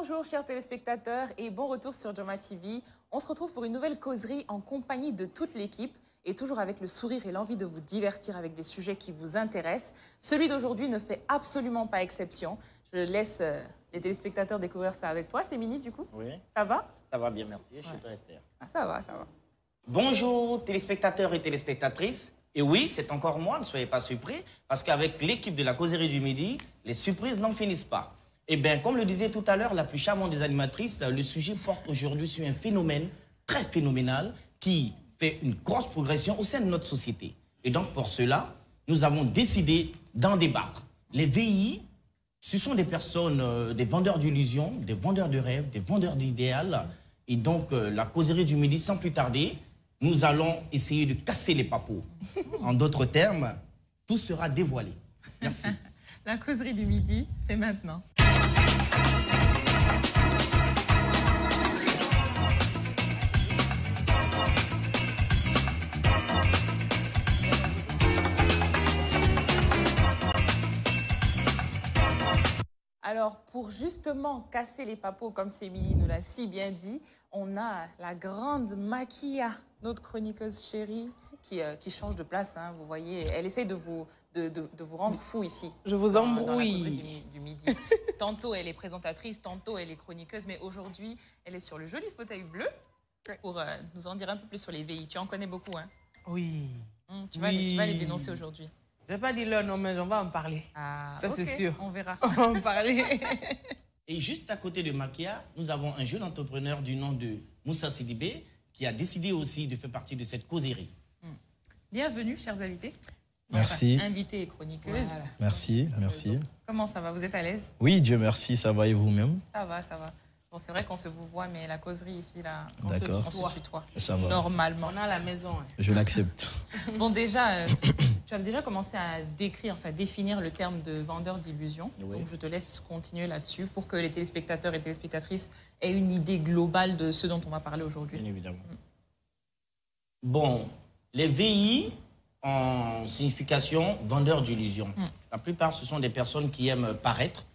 Bonjour chers téléspectateurs et bon retour sur Joma TV. On se retrouve pour une nouvelle causerie en compagnie de toute l'équipe et toujours avec le sourire et l'envie de vous divertir avec des sujets qui vous intéressent. Celui d'aujourd'hui ne fait absolument pas exception. Je laisse les téléspectateurs découvrir ça avec toi. C'est Mini du coup. Oui. Ça va? Ça va bien, merci. Je suis toi, Esther. Ah, ça va, ça va. Bonjour téléspectateurs et téléspectatrices. Et oui, c'est encore moi, ne soyez pas surpris, parce qu'avec l'équipe de la causerie du midi, les surprises n'en finissent pas. Et bien, comme le disait tout à l'heure la plus charmante des animatrices, le sujet porte aujourd'hui sur un phénomène très phénoménal qui fait une grosse progression au sein de notre société. Et donc, pour cela, nous avons décidé d'en débattre. Les VI, ce sont des personnes, des vendeurs d'illusions, des vendeurs de rêves, des vendeurs d'idéal. Et donc, la causerie du midi, sans plus tarder, nous allons essayer de casser les papos. En d'autres termes, tout sera dévoilé. Merci. La causerie du midi, c'est maintenant. Alors, pour justement casser les papos, comme Sémini nous l'a si bien dit, on a la grande Makia, notre chroniqueuse chérie, qui change de place. Hein, vous voyez, elle essaie de vous rendre fou ici. Je vous embrouille. Dans la causerie du midi. Tantôt, elle est présentatrice, tantôt, elle est chroniqueuse, mais aujourd'hui, elle est sur le joli fauteuil bleu pour nous en dire un peu plus sur les VI. Tu en connais beaucoup, hein? Oui. Tu vas les dénoncer aujourd'hui. Je vais pas dire leur nom, mais on va en parler. Ah, ça, okay, c'est sûr. On verra. On va en parler. Et juste à côté de Makia, nous avons un jeune entrepreneur du nom de Moussa Sidibé qui a décidé aussi de faire partie de cette causerie. Bienvenue, chers invités. Merci. Enfin, invités et chroniqueuses. Voilà. Merci, merci. Comment ça va? Vous êtes à l'aise? Oui, Dieu merci, ça va et vous-même? Ça va, ça va. Bon, c'est vrai qu'on se vous voit, mais la causerie ici, là, on se tutoie. Ça va. Normalement. On est à la maison. Hein. Je l'accepte. Bon, déjà, tu as déjà commencé à décrire, enfin, définir le terme de vendeur d'illusions. Oui. Donc, je te laisse continuer là-dessus pour que les téléspectateurs et téléspectatrices aient une idée globale de ce dont on va parler aujourd'hui. Bien évidemment. Bon, les VI en signification vendeur d'illusions. La plupart, ce sont des personnes qui aiment paraître,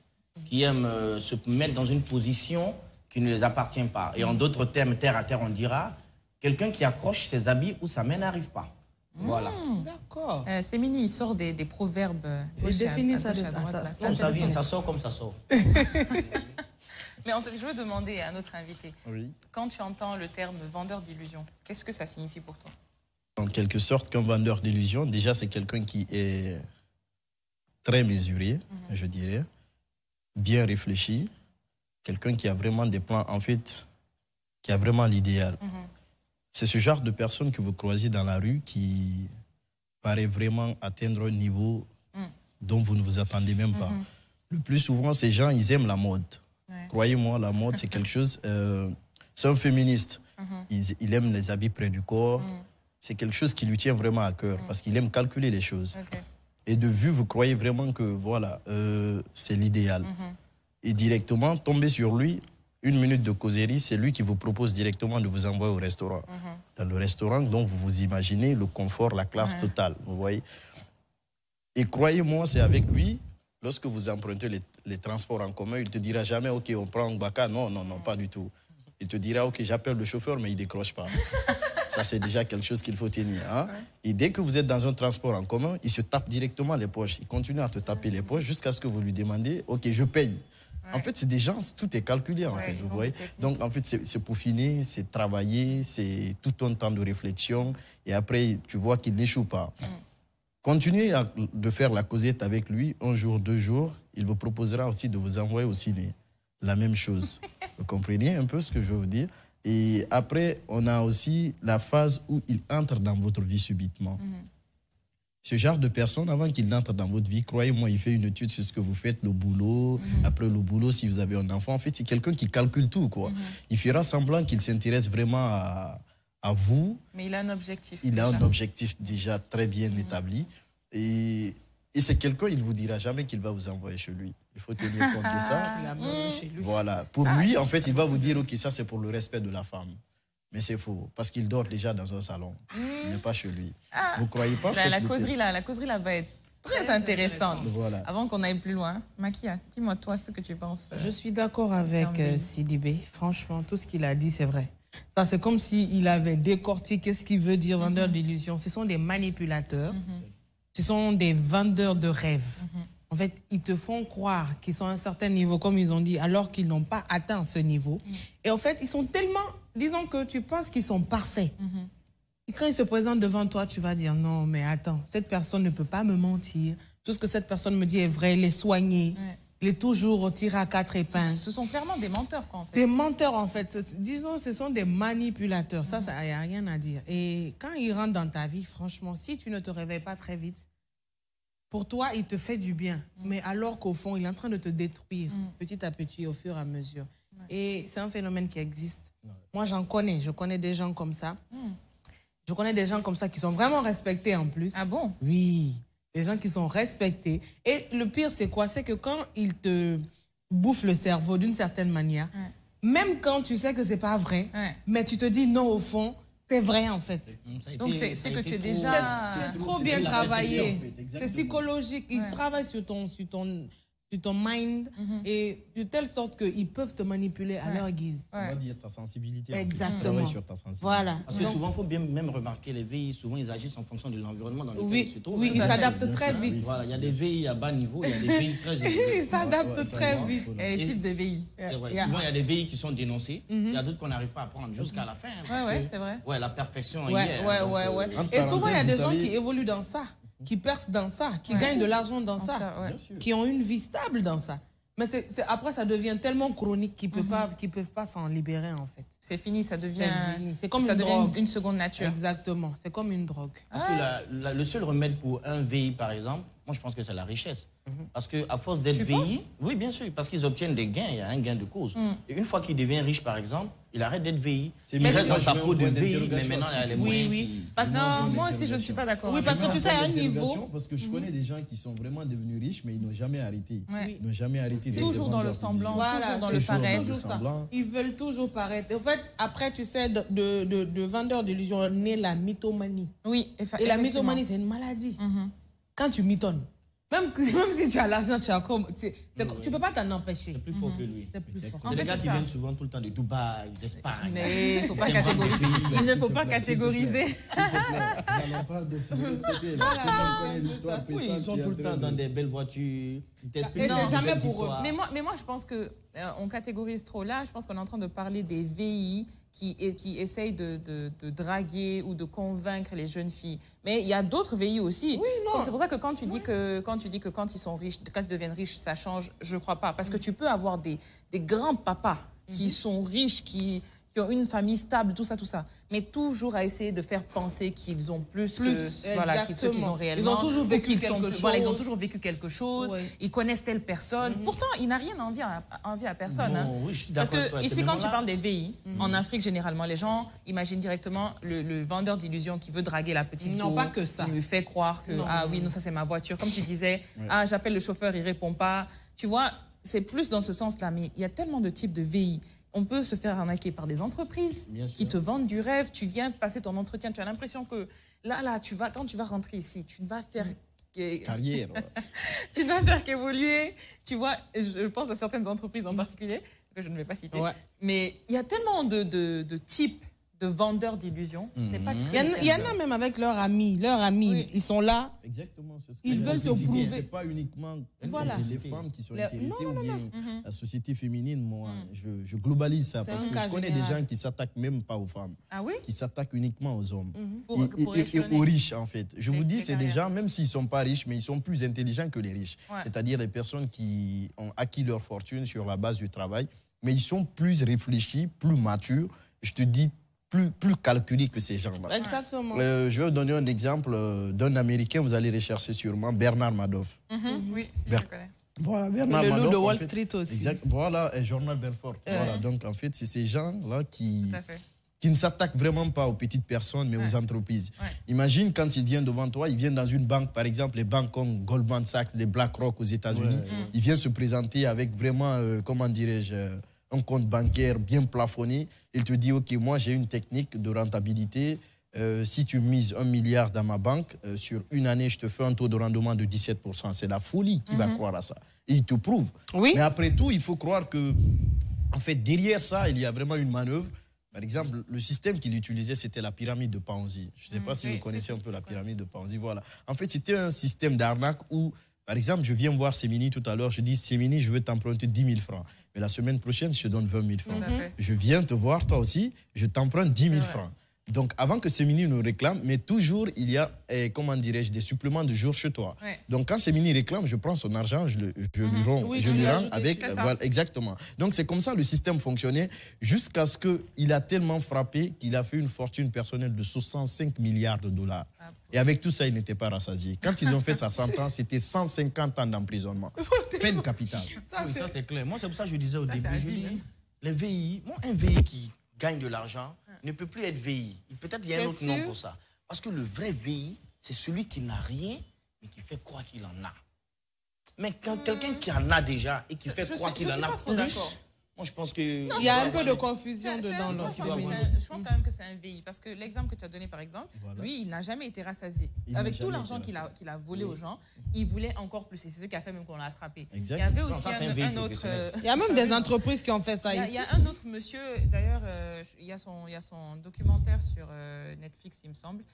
qui aiment se mettre dans une position qui ne les appartient pas. Et en d'autres termes, terre à terre, on dira quelqu'un qui accroche ses habits où sa main n'arrive pas. Voilà. D'accord. C'est Mini, il sort des proverbes. Définis ça de Comme ça vient, ça sort comme ça sort. Mais je veux demander à notre invité, quand tu entends le terme vendeur d'illusions, qu'est-ce que ça signifie pour toi? En quelque sorte, qu'un vendeur d'illusions, déjà, c'est quelqu'un qui est très mesuré, je dirais, bien réfléchi, quelqu'un qui a vraiment des plans, en fait, qui a vraiment l'idéal. C'est ce genre de personne que vous croisez dans la rue qui paraît vraiment atteindre un niveau dont vous ne vous attendez même pas. Le plus souvent, ces gens, ils aiment la mode. Croyez-moi, la mode, c'est quelque chose... c'est un féministe. Il aime les habits près du corps. C'est quelque chose qui lui tient vraiment à cœur parce qu'il aime calculer les choses. Et de vue, vous croyez vraiment que, voilà, c'est l'idéal. Et directement, tomber sur lui, une minute de causerie, c'est lui qui vous propose directement de vous envoyer au restaurant. Dans le restaurant, donc, vous vous imaginez le confort, la classe totale, vous voyez. Et croyez-moi, c'est avec lui, lorsque vous empruntez les transports en commun, il ne te dira jamais, OK, on prend un Baka. Non, non, non, pas du tout. Il te dira, OK, j'appelle le chauffeur, mais il ne décroche pas. Ça, c'est déjà quelque chose qu'il faut tenir. Hein? Et dès que vous êtes dans un transport en commun, il se tape directement les poches. Il continue à te taper les poches jusqu'à ce que vous lui demandiez, OK, je paye. En fait, c'est des gens, tout est calculé, en fait, vous voyez. Donc, en fait, c'est peaufiner, c'est travailler, c'est tout un temps de réflexion. Et après, tu vois qu'il n'échoue pas. Continuez de faire la causette avec lui, un jour, 2 jours. Il vous proposera aussi de vous envoyer au ciné. La même chose. Vous comprenez un peu ce que je veux vous dire? Et après, on a aussi la phase où il entre dans votre vie subitement. Ce genre de personne, avant qu'il entre dans votre vie, croyez-moi, il fait une étude sur ce que vous faites, le boulot. Après le boulot, si vous avez un enfant, en fait, c'est quelqu'un qui calcule tout, quoi. Il fera semblant qu'il s'intéresse vraiment à vous. Mais il a un objectif. Il a un objectif déjà très bien établi. Et c'est quelqu'un, il ne vous dira jamais qu'il va vous envoyer chez lui. Il faut tenir compte de ça. Voilà. Pour lui, en fait, il va vous dire, OK, ça, c'est pour le respect de la femme. Mais c'est faux, parce qu'il dort déjà dans un salon. Il n'est pas chez lui. Vous ne croyez pas? La causerie là va être très intéressante. Voilà. Avant qu'on aille plus loin, Makia, dis-moi toi ce que tu penses. Je suis d'accord avec Sidibé. Franchement, tout ce qu'il a dit, c'est vrai. Ça, c'est comme s'il avait décortiqué ce qu'il veut dire vendeur d'illusions. Ce sont des manipulateurs. Ce sont des vendeurs de rêves. En fait, ils te font croire qu'ils sont à un certain niveau, comme ils ont dit, alors qu'ils n'ont pas atteint ce niveau. Et en fait, ils sont tellement... Disons que tu penses qu'ils sont parfaits. Et quand ils se présentent devant toi, tu vas dire, non, mais attends, cette personne ne peut pas me mentir. Tout ce que cette personne me dit est vrai, il est soigné. Il est toujours tiré à quatre épingles. Ce sont clairement des menteurs, quoi, en fait. Des menteurs, en fait. Disons, ce sont des manipulateurs. Ça, il n'y a rien à dire. Et quand ils rentrent dans ta vie, franchement, si tu ne te réveilles pas très vite, pour toi, il te fait du bien. Mais alors qu'au fond, il est en train de te détruire petit à petit, au fur et à mesure. Et c'est un phénomène qui existe. Moi, j'en connais. Je connais des gens comme ça. Je connais des gens comme ça qui sont vraiment respectés en plus. Ah bon? Oui. Des gens qui sont respectés. Et le pire, c'est quoi? C'est que quand ils te bouffent le cerveau d'une certaine manière, même quand tu sais que c'est pas vrai, mais tu te dis non, au fond, c'est vrai en fait. Donc c'est que tu es déjà... C'est trop bien travaillé. C'est psychologique. Ils travaillent sur ton mind et de telle sorte qu'ils peuvent te manipuler à leur guise. On va dire ta sensibilité. Exactement. Sur ta sensibilité. Voilà. Parce que souvent, il faut bien même remarquer les VI, souvent ils agissent en fonction de l'environnement dans lequel ils se trouvent. Oui, ils s'adaptent très vite. Voilà, il y a des VI à bas niveau, il y a des VI très élevés. Ils s'adaptent très vite. Et les types de VI. C'est vrai. Souvent, il y a des VI qui sont dénoncés. Il y a d'autres qu'on n'arrive pas à prendre jusqu'à la fin. Oui, c'est vrai. Ouais, la perfection Ouais. Et souvent, il y a des gens savez... qui évoluent dans ça, qui percent dans ça, qui gagnent de l'argent dans ça, qui ont une vie stable dans ça. Mais après, ça devient tellement chronique qu'ils ne peuvent pas s'en libérer, en fait. C'est fini, ça devient, c'est comme une drogue. Une seconde nature. Exactement, c'est comme une drogue. Parce que le seul remède pour un VI, par exemple, moi je pense que c'est la richesse. Parce qu'à force d'être VI, oui bien sûr, parce qu'ils obtiennent des gains, il y a un gain de cause. Et une fois qu'il devient riche, par exemple, il arrête d'être VI. Il reste dans sa peau de VI, mais maintenant il y a les moyens. Non, moi aussi je ne suis pas d'accord. Oui, parce que tu sais, à un niveau... Parce que je connais des gens qui sont vraiment devenus riches, mais ils n'ont jamais arrêté. Ils n'ont jamais arrêté. Toujours dans le semblant, toujours dans le paraître. Ils veulent toujours paraître. En fait, après, tu sais, de vendeurs d'illusions naît la mythomanie. Oui, et la mythomanie, c'est une maladie. Quand tu mythonnes, même si tu as l'argent, tu as comme... Tu peux pas t'en empêcher. C'est plus fort que lui. C'est plus fort. C'est des gars qui viennent souvent tout le temps de Dubaï, d'Espagne. Mais il ne faut pas catégoriser. Il ne faut pas catégoriser. Oui, ils sont tout le temps dans des belles voitures. Et c'est jamais pour eux. Mais moi, je pense qu'on catégorise trop. Là, je pense qu'on est en train de parler des VI qui essayent de draguer ou de convaincre les jeunes filles. Mais il y a d'autres VI aussi. Oui, non. C'est pour ça que quand tu dis que quand ils sont riches, quand ils deviennent riches, ça change, je ne crois pas. Parce que tu peux avoir des grands papas qui sont riches, qui ont une famille stable, tout ça. Mais toujours à essayer de faire penser qu'ils ont plus que ce qu'ils ont réellement. Ils ont toujours vécu quelque chose. Ils ont toujours vécu quelque chose. Ils connaissent telle personne. Pourtant, il n'a rien envie à personne. Oui, je suis d'accord. Parce que ici, quand tu parles des VI, en Afrique, généralement, les gens imaginent directement le vendeur d'illusions qui veut draguer la petite go. Non, pas que ça. Il me fait croire que, non, ça c'est ma voiture. Comme tu disais, j'appelle le chauffeur, il répond pas. Tu vois, c'est plus dans ce sens-là. Mais il y a tellement de types de VI. On peut se faire arnaquer par des entreprises qui te vendent du rêve. Tu viens passer ton entretien, tu as l'impression que là, quand tu vas rentrer ici, tu ne vas faire... Carrière. Tu ne vas faire qu'évoluer. Tu vois, je pense à certaines entreprises en particulier, que je ne vais pas citer. Mais il y a tellement de types de vendeurs d'illusions. Il y en a même avec leurs amis. Ils sont là. Exactement. Ils veulent te prouver. C'est pas uniquement les femmes qui sont intéressées ou bien la société féminine. Moi, je globalise ça parce que je connais des gens qui s'attaquent même pas aux femmes. Ah oui? Qui s'attaquent uniquement aux hommes. Et aux riches, en fait. Je vous dis, c'est des gens, même s'ils sont pas riches, mais ils sont plus intelligents que les riches. C'est-à-dire les personnes qui ont acquis leur fortune sur la base du travail, mais ils sont plus réfléchis, plus matures. Je te dis, plus calculé que ces gens-là. Exactement. Je vais vous donner un exemple d'un Américain, vous allez rechercher sûrement, Bernard Madoff. Oui, je connais. Voilà, Bernard Madoff. Le loup de Wall Street aussi. Exact. Voilà, et Journal Belfort. Voilà, donc en fait, c'est ces gens-là qui ne s'attaquent vraiment pas aux petites personnes, mais aux entreprises. Imagine quand il vient devant toi, il vient dans une banque, par exemple, les banques comme Goldman Sachs, les BlackRock aux États-Unis. Il vient se présenter avec vraiment, comment dirais-je, un compte bancaire bien plafonné. Il te dit, OK, moi, j'ai une technique de rentabilité. si tu mises 1 milliard dans ma banque, sur une année, je te fais un taux de rendement de 17%. C'est la folie qui va croire à ça. Et il te prouve. Oui. Mais après tout, il faut croire que, en fait, derrière ça, il y a vraiment une manœuvre. Par exemple, le système qu'il utilisait, c'était la pyramide de Ponzi. Je ne sais pas si vous connaissez un peu la pyramide de Ponzi. Voilà. En fait, c'était un système d'arnaque où, par exemple, je viens voir Sémini tout à l'heure, je dis, Sémini, je veux t'emprunter 10 000 francs. Mais la semaine prochaine, je te donne 20 000 francs. Je viens te voir, toi aussi, je t'emprunte 10 000 francs. Donc, avant que Sémini nous réclame, mais toujours, il y a, comment dirais-je, des suppléments de jours chez toi. Donc, quand Sémini réclame, je prends son argent, je lui rends avec... Voilà, exactement. Donc, c'est comme ça le système fonctionnait jusqu'à ce qu'il a tellement frappé qu'il a fait une fortune personnelle de 65 milliards de dollars. Et avec tout ça, il n'était pas rassasié. Quand ils ont fait sa sentence, c'était 150 ans d'emprisonnement. Peine capitale. Ça, c'est clair. Moi, c'est pour ça que je disais au début, je dis, les VI, moi, un VI qui gagne de l'argent ne peut plus être VI. Peut-être qu'il y a un autre nom pour ça. Parce que le vrai VI, c'est celui qui n'a rien, mais qui fait croire qu'il en a. Mais quand quelqu'un qui en a déjà et qui fait croire qu'il en a plus, moi, je pense que... Il y a un peu de confusion dedans. Je pense quand même que c'est un VI. Parce que l'exemple que tu as donné, par exemple, lui, il n'a jamais été rassasié. Avec tout l'argent qu'il a volé aux gens, il voulait encore plus. Et c'est ce qui a fait même qu'on l'a attrapé. Il y avait aussi un autre... Il y a même des entreprises qui ont fait ça ici. Il y a un autre monsieur, d'ailleurs, il y a son documentaire sur Netflix, il me semble.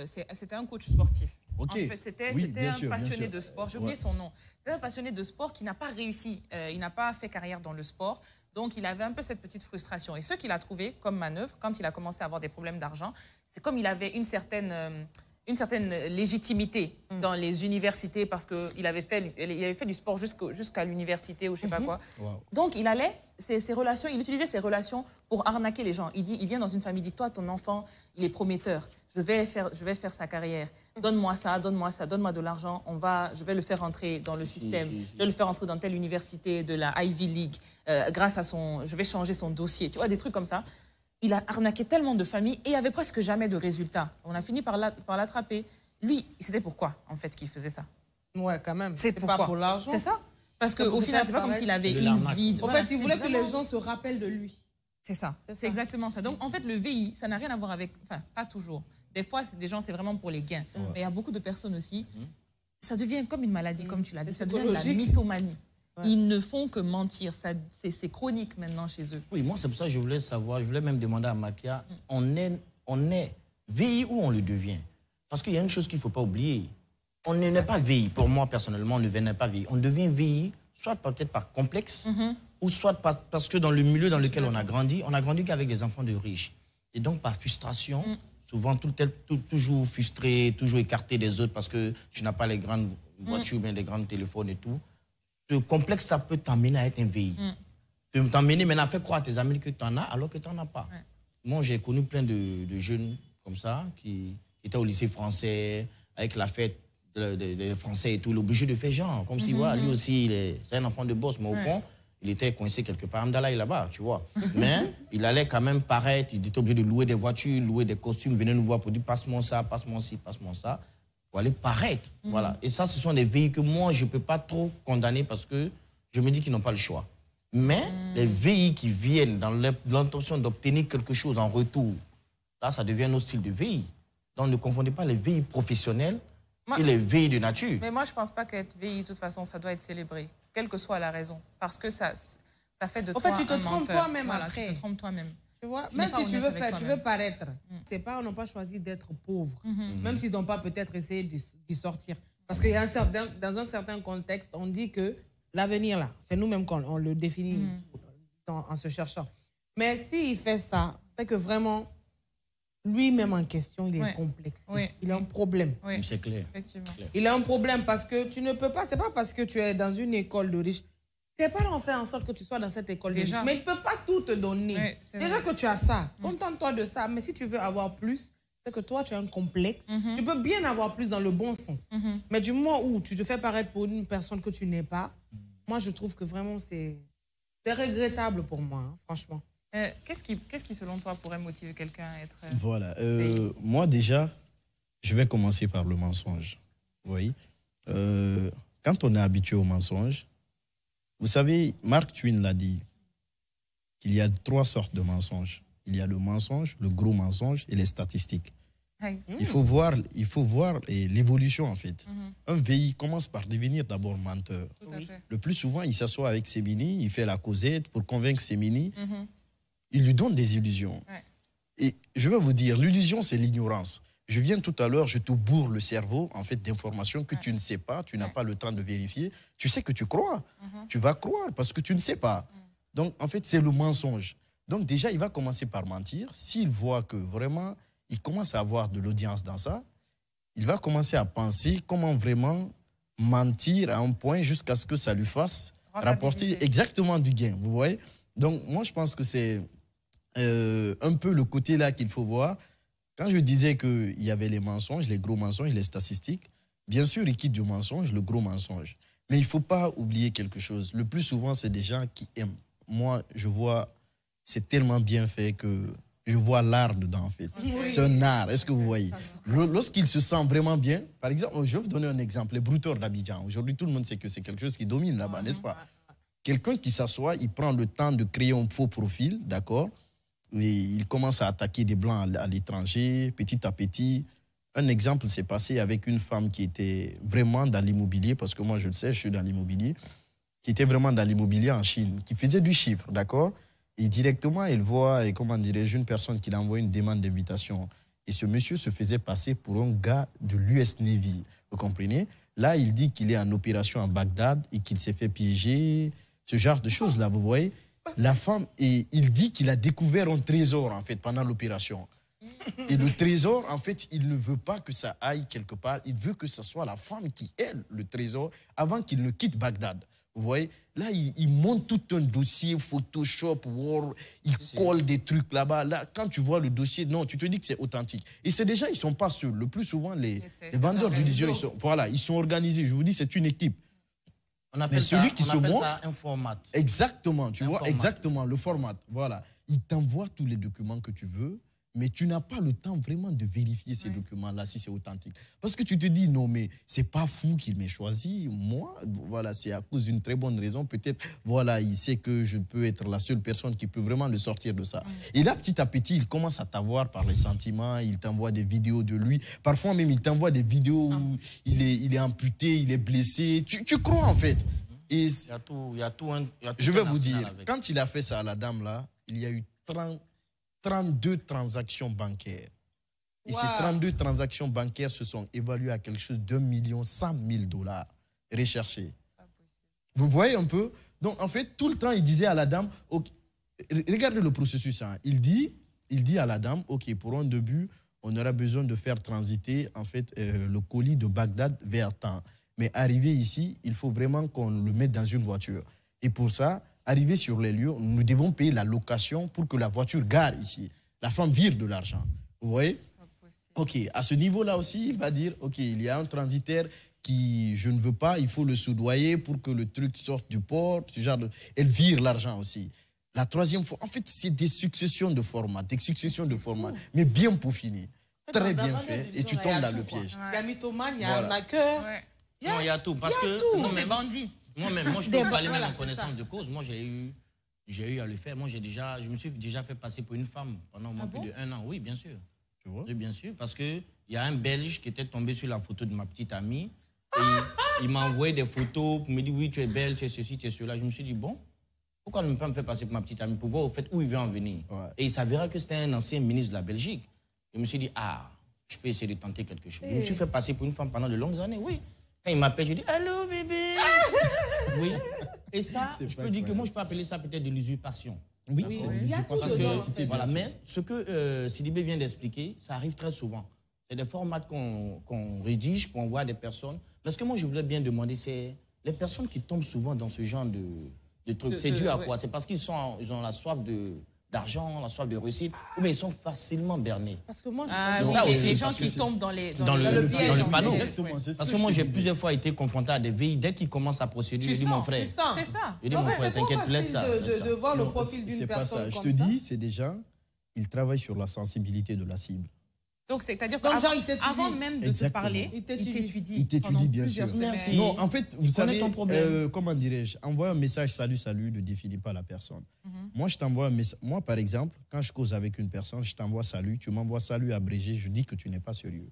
C'était un coach sportif. En fait, c'était un passionné de sport. J'ai oublié son nom. C'était un passionné de sport qui n'a pas réussi. Il n'a pas fait carrière dans le sport. Donc, il avait un peu cette petite frustration. Et ce qu'il a trouvé comme manœuvre, quand il a commencé à avoir des problèmes d'argent, c'est comme il avait une certaine légitimité dans les universités parce qu'il avait fait du sport jusqu'à l'université ou je ne sais pas quoi. Donc, il allait, il utilisait ses relations pour arnaquer les gens. Il vient dans une famille, il dit, toi, ton enfant, il est prometteur. Je vais faire sa carrière. Donne-moi ça, donne-moi de l'argent. Je vais le faire rentrer dans le système. Je vais le faire rentrer dans telle université de la Ivy League. Je vais changer son dossier. Tu vois, des trucs comme ça. Il a arnaqué tellement de familles et il n'y avait presque jamais de résultats. On a fini par l'attraper. Lui, c'était pourquoi, en fait, qu'il faisait ça? Ouais, quand même. C'est pas pour l'argent. C'est ça. Parce qu'au final, c'est pas comme s'il avait une vie. En fait, il voulait que les gens se rappellent de lui. C'est ça. C'est exactement ça. Donc, en fait, le VI, ça n'a rien à voir avec... Enfin, pas toujours. Des fois, des gens, c'est vraiment pour les gains. Mais il y a beaucoup de personnes aussi, ça devient comme une maladie, comme tu l'as dit. Ça devient de la mythomanie. Ils ne font que mentir. C'est chronique maintenant chez eux. Oui, moi, c'est pour ça que je voulais savoir, je voulais même demander à Makia, on est VI ou on le devient? Parce qu'il y a une chose qu'il ne faut pas oublier. On n'est pas VI. Pour moi, personnellement, on ne devenait pas VI. On devient VI, soit peut-être par complexe, ou soit parce que dans le milieu dans lequel on a grandi qu'avec des enfants de riches. Et donc, par frustration, souvent toujours frustré, toujours écarté des autres parce que tu n'as pas les grandes voitures, mais les grands téléphones et tout. Ce complexe, ça peut t'amener à être un VI. Tu peux t'amener maintenant à faire croire à tes amis que tu en as alors que tu n'en as pas. Moi, j'ai connu plein de jeunes comme ça qui étaient au lycée français, avec la fête des Français et tout, l'obligé de faire genre. Comme si, voilà, lui aussi, c'est un enfant de boss, mais au fond, il était coincé quelque part. Amdallah est là-bas, tu vois. Mais il allait quand même paraître, il était obligé de louer des voitures, louer des costumes, venez nous voir pour dire passe-moi ça, passe-moi ci, passe-moi ça. Pour aller paraître. Voilà. Et ça, ce sont des VI que moi, je ne peux pas trop condamner parce que je me dis qu'ils n'ont pas le choix. Mais les VI qui viennent dans l'intention d'obtenir quelque chose en retour, là, ça devient un autre style de VI. Donc, ne confondez pas les VI professionnels et les VI de nature. Mais moi, je ne pense pas qu'être VI, de toute façon, ça doit être célébré, quelle que soit la raison. Parce que ça fait de toi un menteur. En fait, tu te trompes toi-même après. Tu te trompes toi-même. Tu vois, même si tu veux paraître, ses parents n'ont pas choisi d'être pauvres, même s'ils n'ont pas peut-être essayé d'y sortir. Parce qu'il y a dans un certain contexte, on dit que l'avenir, là, c'est nous-mêmes qu'on le définit en se cherchant. Mais s'il fait ça, c'est que vraiment, lui-même en question, il est complexe. Il a un problème. C'est clair. Il a un problème parce que tu ne peux pas, c'est pas parce que tu es dans une école de riches. Tes parents ont fait en sorte que tu sois dans cette école de riches, mais ils ne peuvent pas tout te donner. Déjà que tu as ça, contente-toi de ça. Mais si tu veux avoir plus, c'est que toi, tu as un complexe. Tu peux bien avoir plus dans le bon sens. Mais du moment où tu te fais paraître pour une personne que tu n'es pas, moi, je trouve que vraiment, c'est regrettable pour moi, hein, franchement. Qu'est-ce qui, selon toi, pourrait motiver quelqu'un à être... Voilà. Moi, déjà, je vais commencer par le mensonge. Oui. Quand on est habitué au mensonge, vous savez, Mark Twain l'a dit, qu'il y a 3 sortes de mensonges. Il y a le mensonge, le gros mensonge et les statistiques. Il faut voir l'évolution, en fait. Un VI commence par devenir d'abord menteur. Le plus souvent, il s'assoit avec Sémini, il fait la causette pour convaincre Sémini. Il lui donne des illusions. Et je vais vous dire, l'illusion, c'est l'ignorance. Je viens tout à l'heure, je te bourre le cerveau en fait d'informations que tu ne sais pas, tu n'as pas le temps de vérifier. Tu sais que tu crois. Tu vas croire parce que tu ne sais pas. Donc, en fait, c'est le mensonge. Donc, déjà, il va commencer par mentir. S'il voit que vraiment, il commence à avoir de l'audience dans ça, il va commencer à penser comment vraiment mentir à un point jusqu'à ce que ça lui fasse rapporter exactement du gain. Vous voyez? Donc, moi, je pense que c'est un peu le côté là qu'il faut voir. Quand je disais qu'il y avait les mensonges, les gros mensonges, les statistiques, bien sûr, il quitte du mensonge, le gros mensonge. Mais il ne faut pas oublier quelque chose. Le plus souvent, c'est des gens qui aiment. Moi, je vois, c'est tellement bien fait que je vois l'art dedans, en fait. C'est un art, est-ce que vous voyez? Lorsqu'il se sent vraiment bien, par exemple, je vais vous donner un exemple, les brouteurs d'Abidjan. Aujourd'hui, tout le monde sait que c'est quelque chose qui domine là-bas, n'est-ce pas? Quelqu'un qui s'assoit, il prend le temps de créer un faux profil, d'accord? Et il commence à attaquer des Blancs à l'étranger, petit à petit. Un exemple s'est passé avec une femme qui était vraiment dans l'immobilier, parce que moi, je le sais, je suis dans l'immobilier, qui était vraiment dans l'immobilier en Chine, qui faisait du chiffre, d'accord? Et directement, elle voit, et comment dirais-je, une personne qui lui a envoyé une demande d'invitation. Et ce monsieur se faisait passer pour un gars de l'US Navy, vous comprenez? Là, il dit qu'il est en opération à Bagdad et qu'il s'est fait piéger, ce genre de choses-là, vous voyez? La femme, et il dit qu'il a découvert un trésor, en fait, pendant l'opération. Et le trésor, en fait, il ne veut pas que ça aille quelque part. Il veut que ce soit la femme qui ait le trésor avant qu'il ne quitte Bagdad. Vous voyez? Là, il monte tout un dossier, Photoshop, Word, il colle des trucs là-bas. Là, quand tu vois le dossier, non, tu te dis que c'est authentique. Et c'est déjà, ils ne sont pas seuls. Le plus souvent, les vendeurs d'illusions, ils sont organisés. Je vous dis, c'est une équipe. On appelle ça un format. Exactement, tu vois, exactement, le format. Voilà. Il t'envoie tous les documents que tu veux, mais tu n'as pas le temps vraiment de vérifier ces documents-là, si c'est authentique. Parce que tu te dis, non, mais c'est pas fou qu'il m'ait choisi. Moi, voilà, c'est à cause d'une très bonne raison. Peut-être, voilà, il sait que je peux être la seule personne qui peut vraiment le sortir de ça. Et là, petit à petit, il commence à t'avoir par les sentiments, il t'envoie des vidéos de lui. Parfois même, il t'envoie des vidéos où il est amputé, il est blessé. Tu crois, en fait. Et je vais vous dire, quand il a fait ça à la dame, là, il y a eu 32 transactions bancaires. Et ces 32 transactions bancaires se sont évaluées à quelque chose d'1,1 million recherchés. Vous voyez un peu? Donc, en fait, tout le temps, il disait à la dame, okay, regardez le processus, hein. Il dit à la dame, OK, pour un début, on aura besoin de faire transiter, en fait, le colis de Bagdad vers temps. Mais arrivé ici, il faut vraiment qu'on le mette dans une voiture. Et pour ça, arrivé sur les lieux, nous devons payer la location pour que la voiture gare ici. La femme vire de l'argent. Vous voyez? OK, à ce niveau-là aussi, il va dire, OK, il y a un transitaire qui, je ne veux pas, il faut le soudoyer pour que le truc sorte du port. Ce genre de... Elle vire l'argent aussi. La troisième fois, en fait, c'est des successions de formats, mais bien peaufinées. Très bien fait, et tu tombes dans le piège. Il y a mythomane, il y a arnaqueur. Non, il y a tout. Parce que ce sont des bandits. Moi-même, je peux parler même en connaissance de cause. Moi, j'ai eu à le faire. Moi, je me suis déjà fait passer pour une femme pendant au moins plus de 1 an. Oui, bien sûr. Tu vois? Oui, bien sûr. Parce qu'il y a un Belge qui était tombé sur la photo de ma petite amie. Et il m'a envoyé des photos pour me dire, oui, tu es belle, tu es ceci, tu es cela. Je me suis dit, bon, pourquoi ne pas me faire passer pour ma petite amie pour voir au fait où il veut en venir. Et il s'avéra que c'était un ancien ministre de la Belgique. Je me suis dit, je peux essayer de tenter quelque chose. Je me suis fait passer pour une femme pendant de longues années, oui. Quand il m'appelle, je dis « Allô, bébé !» Oui. Et ça, je peux dire que moi, je peux appeler ça peut-être de l'usurpation. Oui, c'est de l'usurpation. Voilà, mais ce que Sidibé vient d'expliquer, ça arrive très souvent. C'est des formats qu'on rédige pour envoyer à des personnes. Mais ce que moi, je voulais bien demander, c'est les personnes qui tombent souvent dans ce genre de trucs. C'est dû à quoi? C'est parce qu'ils ont la soif d'argent, la soif de réussite, ou bien ils sont facilement bernés. Parce que moi, les gens qui tombent dans le panneau. Parce que moi, j'ai plusieurs fois été confronté à des VI. Dès qu'ils commencent à procéder, je dis mon frère. C'est ça. Je dis mon frère, t'inquiète, laisse ça. De voir le profil d'une personne comme ça. Je te dis, c'est des gens, ils travaillent sur la sensibilité de la cible. Donc, c'est-à-dire qu'avant même de te parler, il t'étudie bien sûr. Merci. Non, en fait, vous savez, comment dirais-je, envoyer un message salut, salut ne définit pas la personne. Moi, je t'envoie un message. Moi, par exemple, quand je cause avec une personne, je t'envoie salut, tu m'envoies salut abrégé, je dis que tu n'es pas sérieux.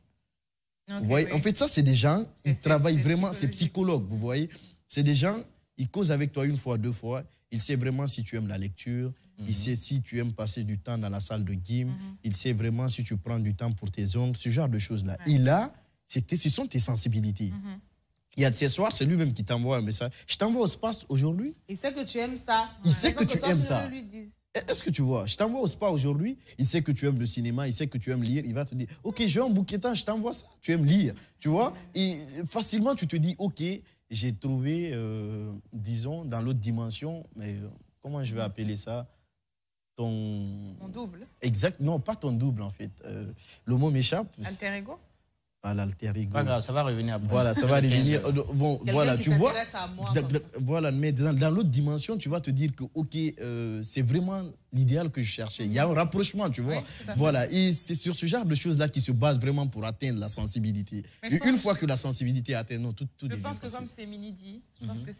Vous voyez, en fait, ça, c'est des gens, ils travaillent vraiment, c'est psychologue, vous voyez. C'est des gens, ils causent avec toi une fois, deux fois, ils savent vraiment si tu aimes la lecture, il sait si tu aimes passer du temps dans la salle de gym, il sait vraiment si tu prends du temps pour tes ongles, ce genre de choses-là. Et là, ce sont tes sensibilités. Il y a de ces soirs, c'est lui-même qui t'envoie un message. Je t'envoie au spa aujourd'hui. Il sait que tu aimes ça. Il sait que tu aimes ça. Est-ce que tu vois, je t'envoie au spa aujourd'hui, il sait que tu aimes le cinéma, il sait que tu aimes lire, il va te dire, ok, j'ai un bouquetin, je t'envoie ça, tu aimes lire, tu vois. Et facilement, tu te dis, ok, j'ai trouvé, disons, dans l'autre dimension, mais comment je vais appeler ça? Mon double. Exact, non, pas ton double en fait. Le mot m'échappe. Alter ego. Pas l'alter ego. Pas grave, ça va revenir après. Voilà, ça va revenir. Bon, voilà, tu vois. Moi, voilà, mais dans l'autre dimension, tu vas te dire que, ok, c'est vraiment l'idéal que je cherchais. Il y a un rapprochement, tu vois. Oui, voilà, et c'est sur ce genre de choses-là qui se base vraiment pour atteindre la sensibilité. Et une fois que la sensibilité est atteinte, non, tout je pense que comme c'est Mini dit, je pense que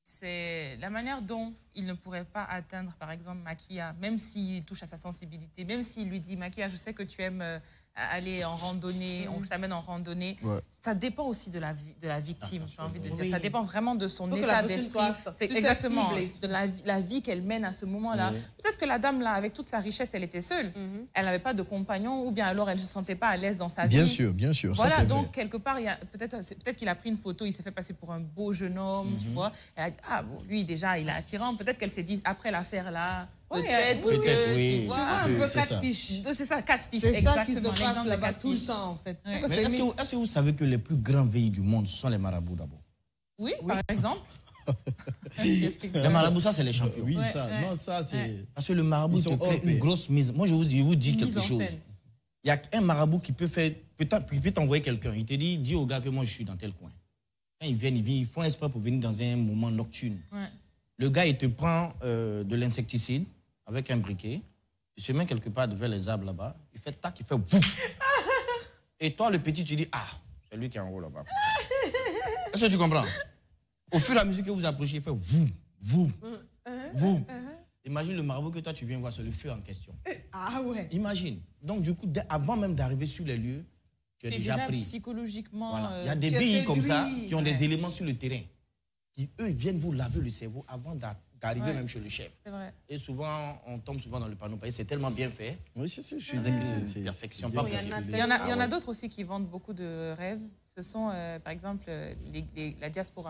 c'est la manière dont il ne pourrait pas atteindre, par exemple, Makia, même s'il touche à sa sensibilité, même s'il lui dit, Makia, je sais que tu aimes aller en randonnée, on t'amène en randonnée. Ouais. Ça dépend aussi de la victime, j'ai envie de dire. Oui. Ça dépend vraiment de son état d'esprit. C'est exactement de la vie qu'elle mène à ce moment-là. Oui. Peut-être que la dame, là, avec toute sa richesse, elle était seule. Elle n'avait pas de compagnon, ou bien alors elle ne se sentait pas à l'aise dans sa vie. Bien sûr, bien sûr. Voilà, ça, donc vrai. Quelque part, peut-être qu'il a pris une photo, il s'est fait passer pour un beau jeune homme, tu vois. Elle a dit, ah, bon, lui, déjà, il est attirant. Peut-être qu'elle s'est dit, après l'affaire là, peut-être, oui. Tu vois, un peu catfish. C'est ça, catfish, exactement. C'est ça qui se passe là-bas tout le temps, en fait. Ouais. Est-ce que vous savez que les plus grands veillis du monde, ce sont les marabouts d'abord? Oui, par exemple. Les marabouts, ça, c'est les champions. Oui, ça, non, ça, c'est... Parce que le marabout te crée une grosse mise. Moi, je vous dis quelque chose. Il y a un marabout qui peut t'envoyer quelqu'un. Il te dit, dis au gars que moi, je suis dans tel coin. Quand ils viennent, ils font exprès pour venir dans un moment nocturne. Ouais. Le gars, il te prend de l'insecticide avec un briquet. Il se met quelque part devant les arbres là-bas. Il fait tac, il fait boum. Et toi, le petit, tu dis, ah, c'est lui qui est en haut là-bas. Est-ce que tu comprends? Au fur et à mesure que vous approchez, il fait vous, vous, vous. Imagine le marabout que toi, tu viens voir, c'est le feu en question. Ah ouais. Imagine. Donc, du coup, avant même d'arriver sur les lieux, tu es déjà pris. Psychologiquement. Voilà. Il y a des billes comme ça qui ont des éléments sur le terrain qui, eux, viennent vous laver le cerveau avant d'arriver même chez le chef. C'est vrai. Et souvent, on tombe souvent dans le panneau parce que c'est tellement bien fait. Oui, c'est sûr. C'est perfection, pas possible. Il y en a d'autres aussi qui vendent beaucoup de rêves. Ce sont, par exemple, la diaspora.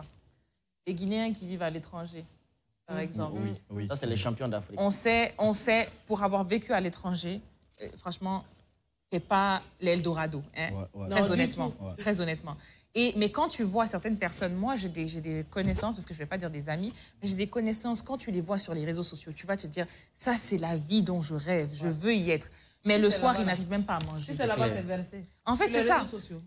Les Guinéens qui vivent à l'étranger, par exemple. Oui. Ça, c'est les champions d'Afrique. On sait, pour avoir vécu à l'étranger, franchement, c'est pas l'Eldorado. Hein? Très honnêtement. Très honnêtement. Mais quand tu vois certaines personnes, moi j'ai des connaissances, parce que je ne vais pas dire des amis, mais j'ai des connaissances, quand tu les vois sur les réseaux sociaux, tu vas te dire, ça c'est la vie dont je rêve, je veux y être. Mais le soir, ils n'arrivent même pas à manger. Si c'est là-bas, c'est versé. En fait, c'est ça.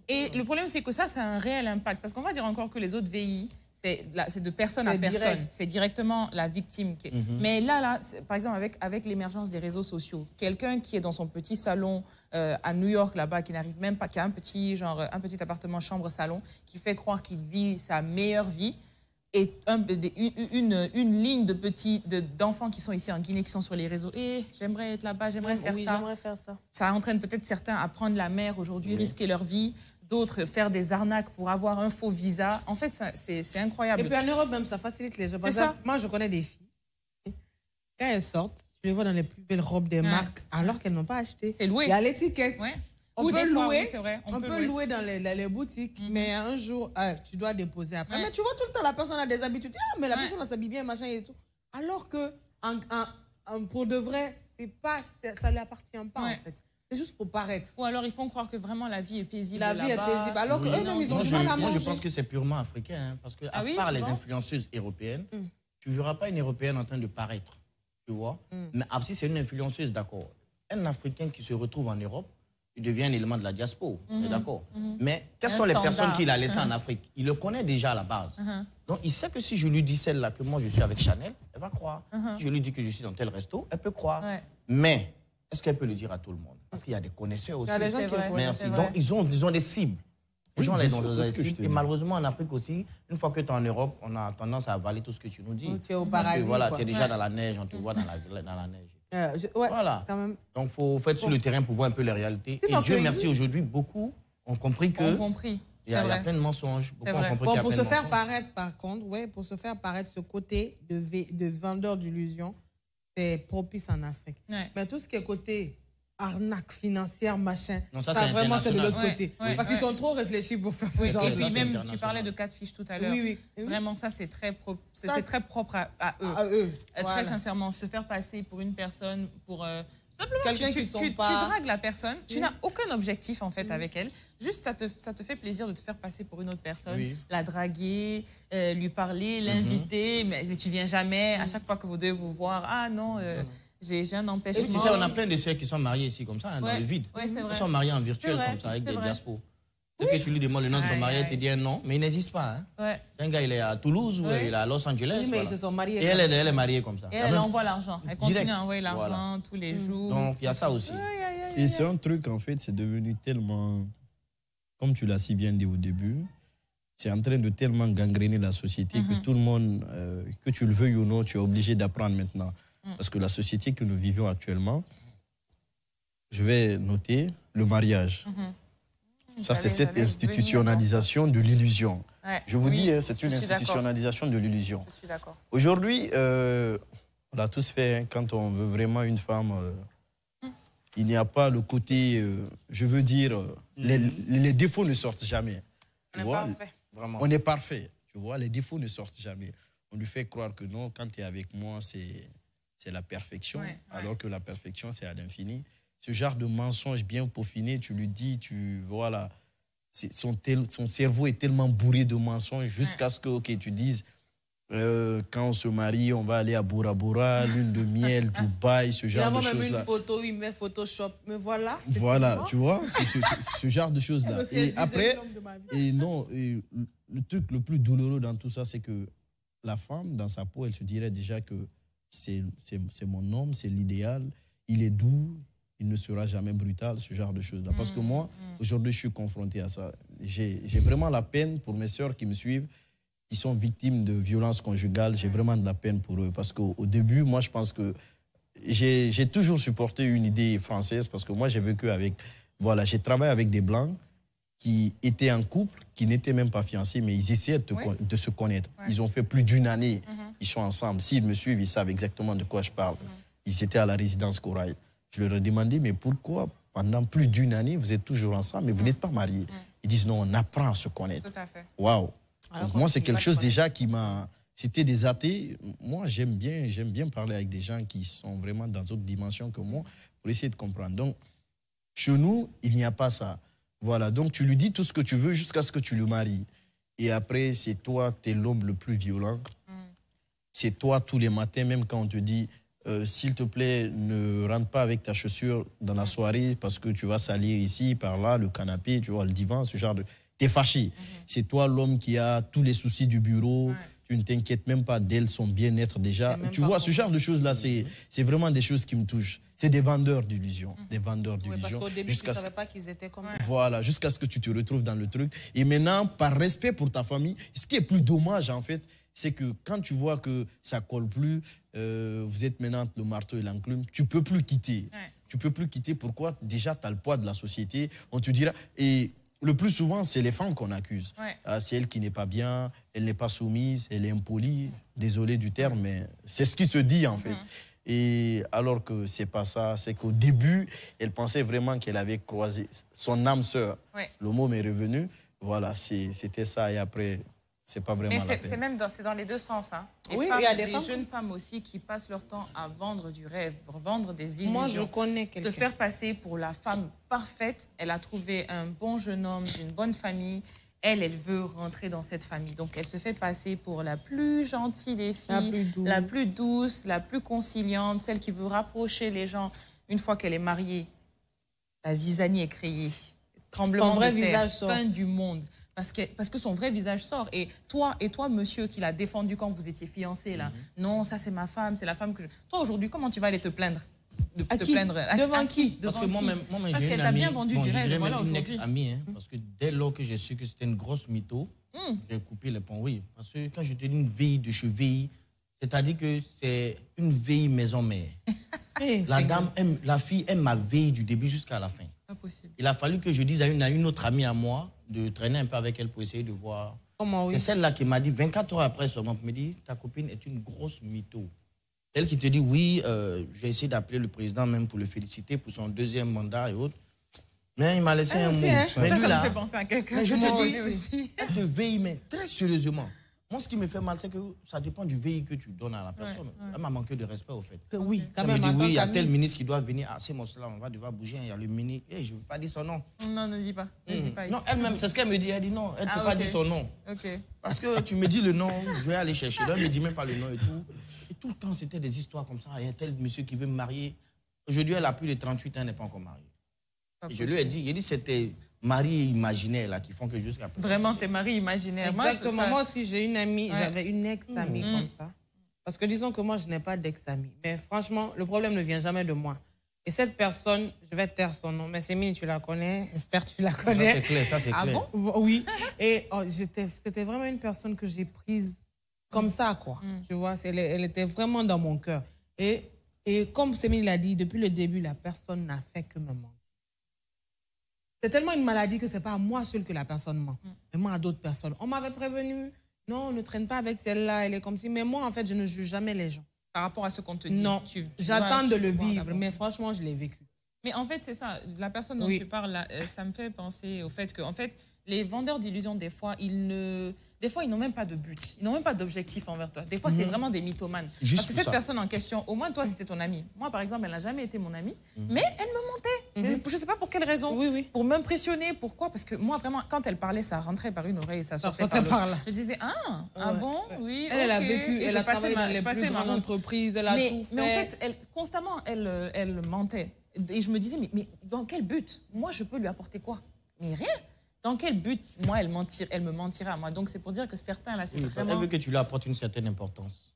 Et le problème, c'est que ça a un réel impact. Parce qu'on va dire encore que les autres VI, c'est de personne à personne. C'est directement la victime. Mais là par exemple, avec l'émergence des réseaux sociaux, quelqu'un qui est dans son petit salon à New York, là-bas, qui n'arrive même pas, qui a un petit appartement, chambre, salon, qui fait croire qu'il vit sa meilleure vie, et une ligne d'enfants qui sont ici en Guinée, qui sont sur les réseaux. J'aimerais être là-bas, j'aimerais faire ça. J'aimerais faire ça. Ça entraîne peut-être certains à prendre la mer aujourd'hui, risquer leur vie. D'autres faire des arnaques pour avoir un faux visa. En fait, c'est incroyable. Et puis en Europe même, ça facilite les gens. Par exemple, moi, je connais des filles. Quand elles sortent, je les vois dans les plus belles robes des marques, alors qu'elles n'ont pas acheté. C'est loué. Il y a l'étiquette. Ouais. On peut louer, on peut louer dans les boutiques, mais un jour, tu dois déposer après. Mais tu vois tout le temps, la personne a des habitudes. Ah, mais la personne s'habille bien, machin et tout. Alors que, pour de vrai, ça ne lui appartient pas, en fait. C'est juste pour paraître. Ou alors ils font croire que vraiment la vie est paisible. La vie est paisible. Alors qu'eux-mêmes, ils ont du mal à manger. Moi, je pense que c'est purement africain. Hein, parce que, à part les influenceuses européennes, tu ne verras pas une Européenne en train de paraître. Tu vois. Mais si c'est une influenceuse, d'accord. Un Africain qui se retrouve en Europe, il devient un élément de la diaspora. D'accord. Mais quelles sont les personnes qu'il a laissées en Afrique? Il le connaît déjà à la base. Donc, il sait que si je lui dis celle-là que moi, je suis avec Chanel, elle va croire. Si je lui dis que je suis dans tel resto, elle peut croire. Mais est-ce qu'elle peut le dire à tout le monde? Parce qu'il y a des connaisseurs aussi. Il y a des gens qui le Mais aussi, donc, ils ont des cibles. Les gens, là, ils ont des cibles. Et malheureusement, en Afrique aussi, une fois que tu es en Europe, on a tendance à avaler tout ce que tu nous dis. Tu es au paradis. Voilà, tu es déjà dans la neige, on te voit dans la neige. Voilà. Quand même. Donc, il faut être sur le terrain pour voir un peu les réalités. Et Dieu merci, aujourd'hui, beaucoup ont compris que... Il y a plein de mensonges. Pour se faire paraître, par contre, pour se faire paraître ce côté de vendeur d'illusions, c'est propice en Afrique. Mais tout ce qui est côté arnaque financière, machin, non, ça vraiment c'est de l'autre côté. Parce qu'ils sont trop réfléchis pour faire ce genre de choses. Et puis même, tu parlais de catfish tout à l'heure. Oui. Vraiment, ça c'est très propre à eux. Très sincèrement, se faire passer pour une personne, pour... Simplement, tu dragues la personne, tu n'as aucun objectif en fait avec elle. Juste, ça te fait plaisir de te faire passer pour une autre personne, la draguer, lui parler, l'inviter, mais tu viens jamais. À chaque fois que vous devez vous voir, ah non, j'ai un empêchement. Tu sais, on a plein de sœurs qui sont mariées ici comme ça, dans le vide. Ils sont mariées en virtuel comme ça, avec des diaspos. Dès que tu lui demandes le nom de son mari, il te dit un non, mais il n'existe pas. Un gars, il est à Toulouse ou il est à Los Angeles. Oui, mais ils se sont mariés. Et elle est mariée comme ça. Et elle envoie l'argent. Elle continue à envoyer l'argent tous les jours. Donc, il y a ça aussi. Et c'est un truc, en fait, c'est devenu tellement, comme tu l'as si bien dit au début, c'est en train de tellement gangréner la société que tout le monde, que tu le veuilles ou non, tu es obligé d'apprendre maintenant. Parce que la société que nous vivons actuellement, je vais noter le mariage. Ça, c'est cette institutionnalisation de l'illusion. Je vous dis, c'est une institutionnalisation de l'illusion. Je suis d'accord. Aujourd'hui, on l'a tous fait, quand on veut vraiment une femme, il n'y a pas le côté, je veux dire, les défauts ne sortent jamais. On est parfait. Vraiment. On est parfait, tu vois, les défauts ne sortent jamais. On lui fait croire que non, quand tu es avec moi, c'est la perfection, alors que la perfection, c'est à l'infini. Ce genre de mensonge bien peaufiné, tu lui dis, voilà, son cerveau est tellement bourré de mensonges jusqu'à ce que tu dises, quand on se marie, on va aller à Bora Bora, lune de miel, Dubaï, ce genre de choses-là. Il y a même une photo, il met Photoshop, mais voilà. Voilà, tu vois, ce genre de choses-là. Et après, le truc le plus douloureux dans tout ça, c'est que la femme, dans sa peau, elle se dirait déjà que c'est mon homme, c'est l'idéal, il est doux, il ne sera jamais brutal, ce genre de choses-là. Parce que moi, aujourd'hui, je suis confronté à ça. J'ai vraiment la peine pour mes sœurs qui me suivent, qui sont victimes de violences conjugales. J'ai vraiment de la peine pour eux. Parce qu'au début, moi, je pense que j'ai toujours supporté une idée française parce que moi, j'ai vécu avec... Voilà, j'ai travaillé avec des Blancs qui étaient en couple, qui n'étaient même pas fiancés, mais ils essayaient de se connaître. Ils ont fait plus d'une année, ils sont ensemble. S'ils me suivent, ils savent exactement de quoi je parle. Ils étaient à la résidence Corail. Je leur ai demandé, mais pourquoi pendant plus d'une année, vous êtes toujours ensemble, mais vous n'êtes pas mariés? Ils disent, non, on apprend à se connaître. Tout à fait. Waouh! Donc moi, c'est quelque chose déjà qui m'a... C'était des athées. Moi, j'aime bien parler avec des gens qui sont vraiment dans d'autres dimensions que moi pour essayer de comprendre. Donc, chez nous, il n'y a pas ça. Voilà, donc tu lui dis tout ce que tu veux jusqu'à ce que tu le maries. Et après, c'est toi, t'es l'homme le plus violent. C'est toi, tous les matins, même quand on te dit... s'il te plaît, ne rentre pas avec ta chaussure dans la soirée parce que tu vas salir ici, par là, le canapé, tu vois, le divan, ce genre de... T'es fâché. C'est toi l'homme qui a tous les soucis du bureau. Tu ne t'inquiètes même pas d'elle, son bien-être déjà. Tu vois, ce genre de choses-là, c'est vraiment des choses qui me touchent. C'est des vendeurs d'illusions. Des vendeurs d'illusions. Parce qu'au début, tu ne savais pas qu'ils étaient comme ça. Voilà, jusqu'à ce que tu te retrouves dans le truc. Et maintenant, par respect pour ta famille, ce qui est plus dommage, en fait, c'est que quand tu vois que ça ne colle plus, vous êtes maintenant le marteau et l'enclume, tu ne peux plus quitter. Tu ne peux plus quitter. Pourquoi? Déjà, tu as le poids de la société. On te dira... Et le plus souvent, c'est les femmes qu'on accuse. C'est elle qui n'est pas bien, elle n'est pas soumise, elle est impolie. Désolé du terme, mais c'est ce qui se dit, en fait. Et alors que ce n'est pas ça, c'est qu'au début, elle pensait vraiment qu'elle avait croisé son âme sœur. Le mot m'est revenu. Voilà, c'était ça. Et après... C'est pas vraiment la peine. C'est dans les deux sens. Hein. Oui, il y a des jeunes femmes aussi qui passent leur temps à vendre du rêve, vendre des illusions. Moi, je connais quelqu'un. Se faire passer pour la femme parfaite. Elle a trouvé un bon jeune homme d'une bonne famille. Elle veut rentrer dans cette famille. Donc, elle se fait passer pour la plus gentille des filles, la plus douce, la plus conciliante, celle qui veut rapprocher les gens. Une fois qu'elle est mariée, la zizanie est créée. Tremblement de terre, fin du monde. Parce que son vrai visage sort. Et toi, monsieur, qui l'a défendu quand vous étiez fiancés, là, non, ça c'est ma femme, c'est la femme que je... Toi, aujourd'hui, comment tu vas aller te plaindre? de te plaindre. Devant qui? Parce que moi-même, Parce j'ai qu'elle une t'a amie, bien vendu du rêve, voilà, une aujourd'hui. ex-amie, parce que dès lors que j'ai su que c'était une grosse mytho, j'ai coupé les ponts, oui. Parce que quand je te dis une veille de cheville, c'est-à-dire que c'est une veille maison-mère. La fille aime ma veille du début jusqu'à la fin. Pas possible. Il a fallu que je dise à une autre amie à moi de traîner un peu avec elle pour essayer de voir. Comment, oui. C'est celle-là qui m'a dit, 24 heures après seulement, pour me dire, ta copine est une grosse mytho. Elle qui te dit, oui, je vais essayer d'appeler le président même pour le féliciter pour son 2e mandat et autres. Mais il m'a laissé un mot. Mais Ça lui, me là, fait penser à quelqu'un. je Moi te dis aussi. elle te veille, mais très sérieusement. Moi, ce qui me fait mal, c'est que ça dépend du veille que tu donnes à la personne. Elle m'a manqué de respect, au fait. Oui, quand Elle me même. dit, oui, il y a tel ministre qui doit venir. Ah, c'est mon cela, on va devoir bouger. Il y a le ministre. Je ne veux pas dire son nom. Non, ne dis pas. Ne dis pas. Non, elle-même, c'est ce qu'elle me dit. Elle dit non, elle ne peut pas dire son nom. Ok. Parce que tu me dis le nom, je vais aller chercher. Là, elle ne me dit même pas le nom et tout. Et tout le temps, c'était des histoires comme ça. Il y a tel monsieur qui veut me marier. Aujourd'hui, elle a plus de 38 ans, elle n'est pas encore mariée. Et je lui ai dit, c'était maris imaginaires là, qui font que jusqu'à présent. Vraiment, tes maris imaginaires. Exactement. Moi aussi, j'ai une amie, j'avais une ex-amie comme ça. Parce que disons que moi, je n'ai pas d'ex-amie. Mais franchement, le problème ne vient jamais de moi. Et cette personne, je vais taire son nom, mais Sémine, tu la connais, Esther, tu la connais. Ça, c'est clair, ça, c'est clair. Ah bon? Oui. Et c'était vraiment une personne que j'ai prise comme ça, quoi. Tu vois, elle était vraiment dans mon cœur. Et comme Sémine l'a dit, depuis le début, la personne n'a fait que me mentir. C'est tellement une maladie que ce n'est pas à moi seul que la personne ment, mais moi à d'autres personnes. On m'avait prévenu, non, ne traîne pas avec celle-là, elle est comme si. Mais moi, en fait, je ne juge jamais les gens. Par rapport à ce qu'on te dit. Non, j'attends de le vivre, mais franchement, je l'ai vécu. Mais en fait, c'est ça. La personne dont tu parles, là, ça me fait penser au fait que, en fait, les vendeurs d'illusions, des fois, ils n'ont même pas de but. Ils n'ont même pas d'objectif envers toi. Des fois, c'est vraiment des mythomanes. Juste parce que cette personne en question, au moins, toi, c'était ton amie. Moi, par exemple, elle n'a jamais été mon amie, mais elle me mentait. Je ne sais pas pour quelle raison. Pour m'impressionner. Pourquoi? Parce que moi, vraiment, quand elle parlait, ça rentrait par une oreille et ça sortait par là. Je disais, ah bon, oui, Elle a vécu, elle a travaillé dans les plus grandes entreprises, elle a tout fait. Mais en fait, constamment, elle mentait. Et je me disais, mais dans quel but? Moi, je peux lui apporter quoi? Mais rien. Dans quel but, moi, elle me mentirait à moi? Donc, c'est pour dire que certains, là, c'est vraiment... Elle veut que tu lui apportes une certaine importance.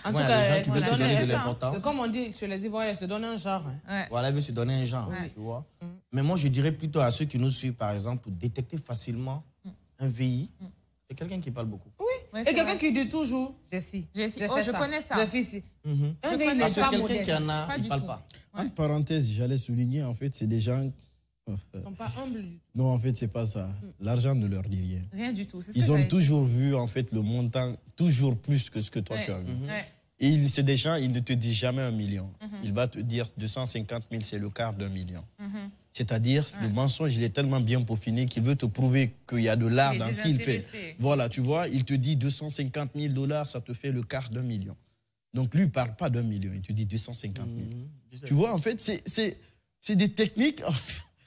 En tout cas, les gens qui veulent se donner de l'importance. Comme on dit chez les Ivoiriens, elle se donne un genre. Voilà, elle veut se donner un genre, tu vois. Mais moi, je dirais plutôt à ceux qui nous suivent, par exemple, pour détecter facilement un VI, c'est quelqu'un qui parle beaucoup. Oui, et quelqu'un qui dit toujours, Jessie. Oh, je connais ça. Un VI Parce que quelqu'un qui en a, il ne parle pas. En parenthèse, j'allais souligner, en fait, c'est des gens... Ils ne sont pas humbles du tout. Non, en fait, c'est pas ça. L'argent ne leur dit rien. Rien du tout. Ils ont toujours vu, en fait, le montant toujours plus que ce que toi tu as vu. Et c'est des gens, ils ne te disent jamais 1 million. Il va te dire 250 000, c'est le quart d'1 million. C'est-à-dire, le mensonge, il est tellement bien peaufiné qu'il veut te prouver qu'il y a de l'art dans ce qu'il fait. Voilà, tu vois, il te dit 250 000 $, ça te fait le quart d'1 million. Donc, lui, il ne parle pas d'1 million, il te dit 250 000. Tu vois, en fait, c'est des techniques...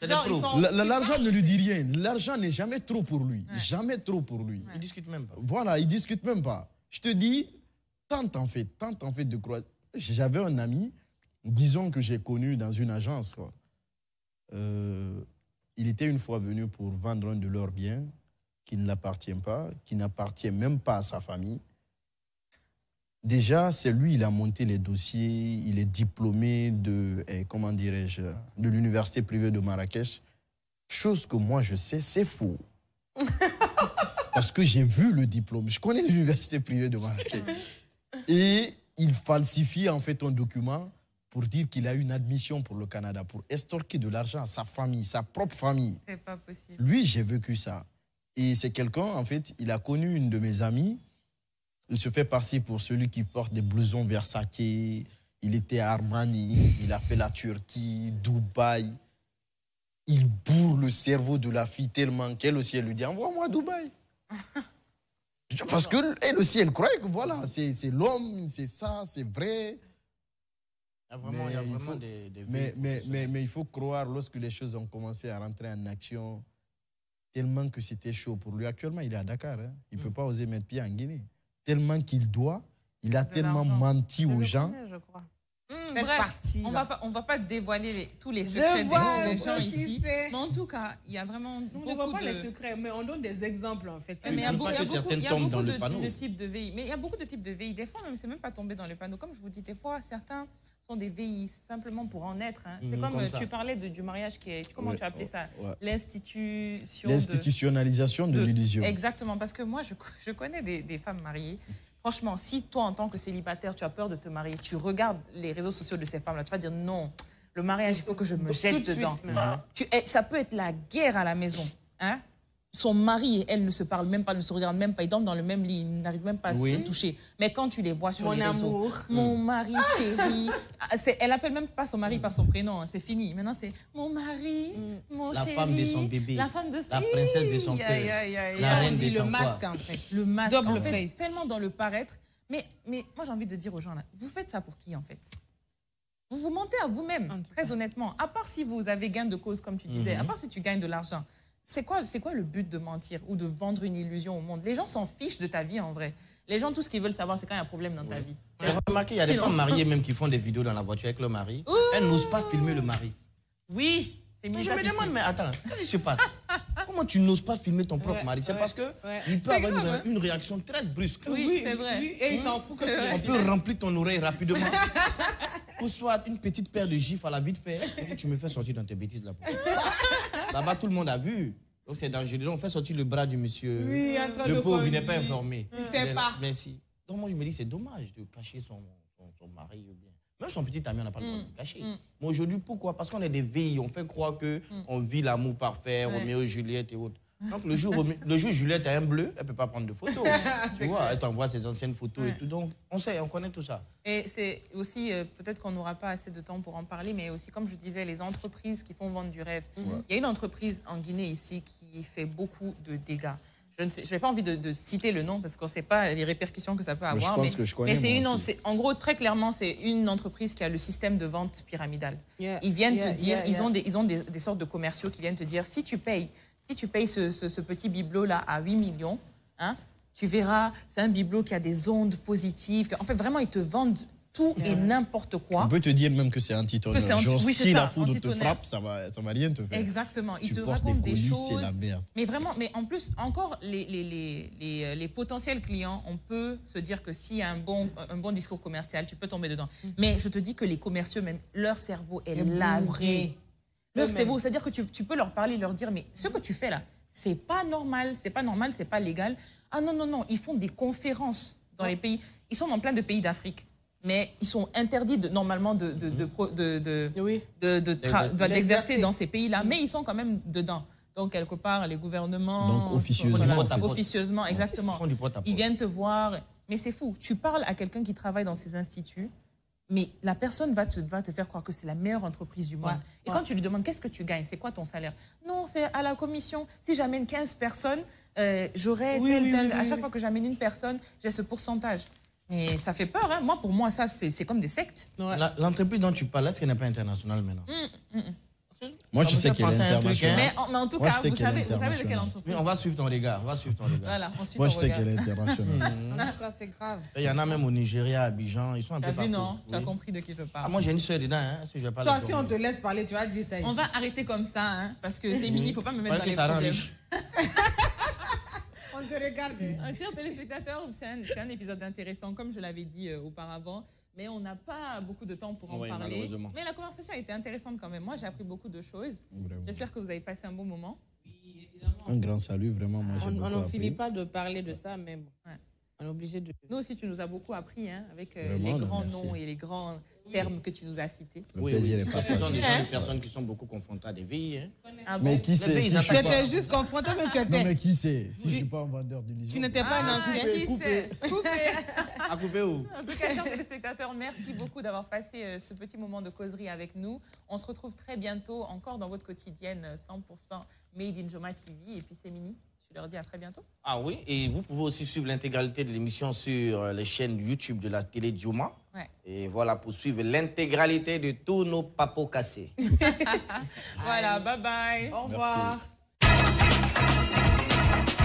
L'argent ne lui dit rien. L'argent n'est jamais trop pour lui. Jamais trop pour lui. Il ne discute même pas. Voilà, il ne discute même pas. Je te dis, tente en fait de croire. J'avais un ami, disons que j'ai connu dans une agence. Il était une fois venu pour vendre un de leurs biens qui ne l'appartient pas, qui n'appartient même pas à sa famille. Déjà, c'est lui, il a monté les dossiers, il est diplômé de, comment dirais-je, de l'université privée de Marrakech. Chose que moi, je sais, c'est faux. Parce que j'ai vu le diplôme. Je connais l'université privée de Marrakech. Et il falsifie en fait un document pour dire qu'il a une admission pour le Canada, pour estorquer de l'argent à sa famille, sa propre famille. C'est pas possible. Lui, j'ai vécu ça. Et c'est quelqu'un, en fait, il a connu une de mes amies. Il se fait passer pour celui qui porte des blousons Versace. Il était à Armani, il a fait la Turquie, Dubaï. Il bourre le cerveau de la fille tellement qu'elle aussi, elle lui dit « Envoie-moi à Dubaï ». Parce qu'elle aussi, elle croit que voilà, c'est l'homme, c'est ça, c'est vrai. Il y a vraiment des mais il faut croire, lorsque les choses ont commencé à rentrer en action, tellement que c'était chaud pour lui. Actuellement, il est à Dakar. Hein. Il ne peut pas oser mettre pied en Guinée. Tellement qu'il doit, il a tellement menti aux gens. Connais, je crois. Bref, on va pas dévoiler tous les secrets des gens ici. Mais en tout cas, il y a vraiment on ne voit pas les secrets, mais on donne des exemples en fait. Mais il y a beaucoup de types de VI. Mais il y a beaucoup de types de VI. Des fois, même, c'est même pas tombé dans le panneau. Comme je vous dis, des fois, certains sont des VI, simplement pour en être. Hein. C'est comme tu parlais du mariage qui est... Comment tu as appelé ça? L'institutionnalisation de l'illusion. Exactement, parce que moi, je connais des femmes mariées. Franchement, si toi, en tant que célibataire, tu as peur de te marier, tu regardes les réseaux sociaux de ces femmes-là, tu vas dire non, le mariage, il faut que je me jette dedans. Ça peut être la guerre à la maison. Hein? Son mari et elle ne se parlent même pas, ne se regardent même pas, ils dorment dans le même lit, ils n'arrivent même pas à se toucher. Mais quand tu les vois sur les réseaux, mon mari chéri, elle appelle même pas son mari par son prénom, c'est fini. Maintenant c'est mon mari, mon chéri, la femme de son bébé, la princesse de son cœur, la reine de son masque en fait. Le masque, Double en fait, face. tellement dans le paraître. Mais moi j'ai envie de dire aux gens là, vous faites ça pour qui en fait? Vous vous mentez à vous-même, très honnêtement. À part si vous avez gain de cause, comme tu disais, à part si tu gagnes de l'argent. C'est quoi le but de mentir ou de vendre une illusion au monde? Les gens s'en fichent de ta vie en vrai. Les gens, tout ce qu'ils veulent savoir, c'est quand il y a un problème dans ta vie. Vous avez remarqué, il y a des femmes mariées même qui font des vidéos dans la voiture avec leur mari. Elles n'osent pas filmer le mari. Oui, c'est Je me demande, mais attends, qu'est-ce qui se passe? Comment tu n'oses pas filmer ton propre mari? C'est parce qu'il peut avoir une réaction très brusque. Oui, c'est vrai. Oui, et il s'en fout que tu On peut remplir ton oreille rapidement. Ou soit une petite paire de gifs à la vite fait. Et tu me fais sortir dans tes bêtises là. Là-bas, tout le monde a vu. Donc c'est dangereux. On fait sortir le bras du monsieur. Oui, le pauvre, il n'est pas informé. Il ne sait pas. Merci. Donc moi, je me dis, c'est dommage de cacher son mari ou bien. Même son petit ami, on n'a pas le droit de le cacher. Mais aujourd'hui, pourquoi? Parce qu'on est des VI. On fait croire qu'on vit l'amour parfait, Roméo, Juliette et autres. Donc le jour Juliette a un bleu, elle ne peut pas prendre de photos. Tu vois, elle t'envoie ses anciennes photos et tout. Donc on sait, on connaît tout ça. Et c'est aussi, peut-être qu'on n'aura pas assez de temps pour en parler, mais aussi, comme je disais, les entreprises qui font vendre du rêve. Il y a une entreprise en Guinée ici qui fait beaucoup de dégâts. Je n'ai pas envie de citer le nom parce qu'on ne sait pas les répercussions que ça peut avoir. Mais c'est en gros, très clairement, c'est une entreprise qui a le système de vente pyramidal. Ils viennent te dire, ils ont des sortes de commerciaux qui viennent te dire, si tu payes ce petit bibelot-là à 8 millions, hein, tu verras, c'est un bibelot qui a des ondes positives. En fait, vraiment, ils te vendent tout et n'importe quoi. On peut te dire même que c'est anti-tonnerre. Genre, si la foudre te frappe, ça va rien te faire. Exactement. Ils te racontent des choses. Mais vraiment, mais en plus, encore, les potentiels clients, on peut se dire que s'il y a un bon discours commercial, tu peux tomber dedans. Mais je te dis que les commerciaux, même, leur cerveau est lavé. Leur cerveau, c'est-à-dire que tu peux leur parler, leur dire, mais ce que tu fais là, c'est pas normal, c'est pas légal. Ah non, non, non, ils font des conférences dans les pays. Ils sont dans plein de pays d'Afrique. Mais ils sont interdits normalement d'exercer dans ces pays-là, mais ils sont quand même dedans. Donc, quelque part, les gouvernements... Donc, officieusement. Officieusement, exactement. Ils viennent te voir. Mais c'est fou. Tu parles à quelqu'un qui travaille dans ces instituts, mais la personne va te faire croire que c'est la meilleure entreprise du monde. Et quand tu lui demandes, qu'est-ce que tu gagnes? C'est quoi ton salaire? Non, c'est à la commission. Si j'amène 15 personnes, j'aurai à chaque fois que j'amène une personne, j'ai ce pourcentage. Et ça fait peur, hein. Moi, pour moi, ça, c'est comme des sectes. L'entreprise dont tu parles, est-ce qu'elle n'est pas internationale maintenant? Moi, je sais qu'elle est internationale. Mais en tout cas, vous savez de quelle entreprise? Oui, on va suivre ton regard. Voilà, on suit Moi, ton je sais regard. qu'elle est internationale. C'est grave. Il y en a même au Nigeria, à Abidjan. Ils sont un peu T'as partout. vu, non? Tu as compris de qui je parle. Ah, moi, j'ai une soeur dedans. Hein, si je vais pas Toi, si on te laisse parler, tu vas dire ça. On va arrêter comme ça, hein, parce que c'est mini, il ne faut pas me mettre dans les ça rend problèmes. riche. On te regarde. Chers téléspectateurs, c'est un épisode intéressant, comme je l'avais dit auparavant, mais on n'a pas beaucoup de temps pour en parler. Mais la conversation a été intéressante quand même. Moi, j'ai appris beaucoup de choses. J'espère que vous avez passé un bon moment. Un grand salut, vraiment. Moi, on n'en finit pas de parler de ça, mais bon. On est obligé de... Nous aussi, tu nous as beaucoup appris, hein, avec les grands noms et les grands termes que tu nous as cités. Le plaisir est partagé. Ce sont des personnes qui sont beaucoup confrontées à des vies. Hein. Ah bon? Mais qui sait? Tu étais juste confronté, mais tu étais... Non, mais qui sait? Si je ne suis pas un vendeur d'illusions. Tu n'étais pas un ancien. Qui sait? Coupé. À couper où? En tout cas, chers téléspectateurs, merci beaucoup d'avoir passé ce petit moment de causerie avec nous. On se retrouve très bientôt encore dans votre quotidienne 100% Made in Joma TV. Et puis c'est Mini, je leur dis à très bientôt. Ah oui, et vous pouvez aussi suivre l'intégralité de l'émission sur les chaînes YouTube de la télé Joma. Ouais. Et voilà, pour suivre l'intégralité de tous nos papos cassés. Voilà, bye bye. Au revoir. Merci.